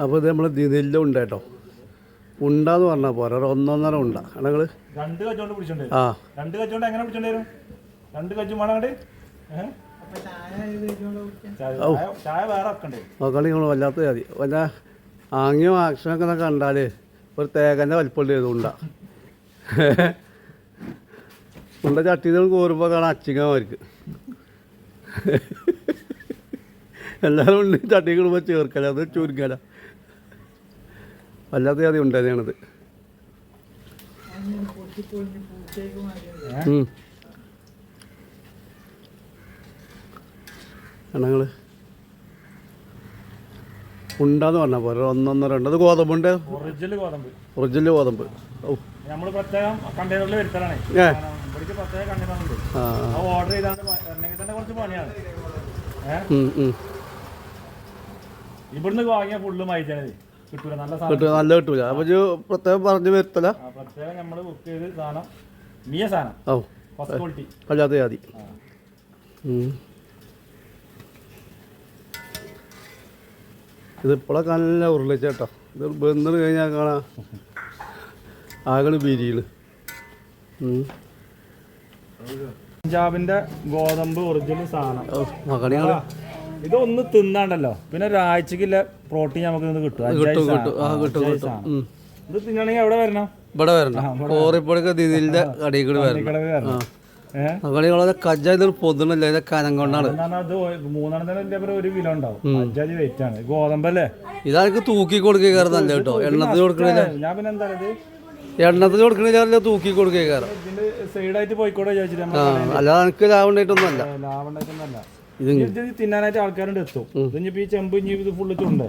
അപ്പോൾ ഇത് നമ്മൾ ഇതിൻ്റെ ഉണ്ട് കേട്ടോ. ഉണ്ടാന്ന് പറഞ്ഞാൽ പോരാ, ഒരു 1.5 ഉണ്ട ഞങ്ങൾ 2 കജ്ജോണ്ട് പിടിച്ചോണ്ട്. ആ 2 കജ്ജോണ്ട് എങ്ങനെ പിടിച്ചോണ്ട് വരും? 2 കജ്ജും വേണം അങ്ങോട്ട്. ചായ വേറെ വെക്കണ്ടേ? നോക്കാണ്ട് നിങ്ങൾ വല്ലാത്ത മതി. വല്ല ആംഗ്യം ആക്ഷനൊക്കെ കണ്ടാൽ ഒരു തേകൻ്റെ വലിപ്പമുണ്ട് ചെയ്തുണ്ട. ഉണ്ട ചട്ടിയിൽ കോരുമ്പോൾ കാണാൻ അച്ചിങ്ങന്മാർക്ക്. എല്ലാവരും ഉണ്ട് ചട്ടി കൂടുമ്പോൾ ചേർക്കല, അത് ചുരുക്കല. വല്ലാത്ത ജാതി ഉണ്ടായിരുന്നത്. ഞങ്ങൾ ഉണ്ടാന്ന് പറഞ്ഞാൽ പോലെ 1.5 2 അത് ഗോതമ്പുണ്ട്. ഒറിജിനൽ ഗോതമ്പ്. നമ്മൾ പ്രത്യേകം കണ്ടെയ്നറിൽ വരുത്തലാണ്. പ്രത്യേക കണ്ടെയ്നറുണ്ട്. ഓർഡർ ചെയ്താണ്ട് തന്നെ കുറച്ച് പണിയാണ്. ഇവിടുന്ന് വാങ്ങിയ ഫുള്ള് മൈജാണ് കിട്ടൂല, നല്ല കിട്ടൂല. അപ്പൊ പ്രത്യേകം പറഞ്ഞു വരുത്തല. പ്രത്യേകം നമ്മൾ ബുക്ക് ചെയ്ത് സാധനം മിയ സാധനം ഫസ്റ്റ് ക്വാളിറ്റി അല്ലാത്ത ജാതി. ഇതിപ്പോഴൊക്കെ നല്ല ഉരുളിച്ചേട്ടോ. ഇത് ബന്ധം കഴിഞ്ഞാൽ കാണാം ആകണ് ബിരിയാണ്. പഞ്ചാബിന്റെ ഗോതമ്പ് ഒറിജിനൽ സാധനം. മകണികൾ ഇതൊന്ന് തിന്നാണ്ടല്ലോ പിന്നെ ഒരാഴ്ചക്കില്ല പ്രോട്ടീൻ നമുക്ക് ഇത് കിട്ടും. ഇത് തിന്നണമെങ്കിൽ എവിടെ വരണം? ഇവിടെ വരണം. കോറിപ്പൊടിയൊക്കെ ഇതിന്റെ കടികൾ വരണം. മകളികളെ കജ്ജ ഇത് പൊതുന്നില്ല, ഇത് കനം കൊണ്ടാണ്. അത് 3 1 കിലോ ഉണ്ടാവും. 5 വെയിറ്റ് ആണ്. ഗോതമ്പല്ലേ ഇതാർക്ക് തൂക്കി കൊടുക്കുക നല്ല കേട്ടോ. എണ്ണത്തിന് കൊടുക്കണില്ല. ഞാൻ പിന്നെ എന്താ എണ്ണത്തിന് കൊടുക്കണില്ല, തൂക്കി കൊടുക്കുക. ഇതിന്റെ സൈഡായിട്ട് പോയിക്കോട്ടെ ചോദിച്ചിട്ട് അല്ലാതെ എനിക്ക് ലാഭം ഉണ്ടായിട്ടൊന്നുമല്ല. ഇത് തിന്നാനായിട്ട് ആൾക്കാരുണ്ട് എത്തും. ഇതിപ്പോ ഈ ചെമ്പ് ഇത് ഫുള്ള് ചുണ്ടേ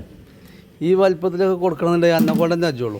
ഈ വലിപ്പത്തിലൊക്കെ കൊടുക്കണമെന്നുണ്ടെങ്കിൽ അന്നെ കൊണ്ട് തന്നെ അജുള്ളൂ.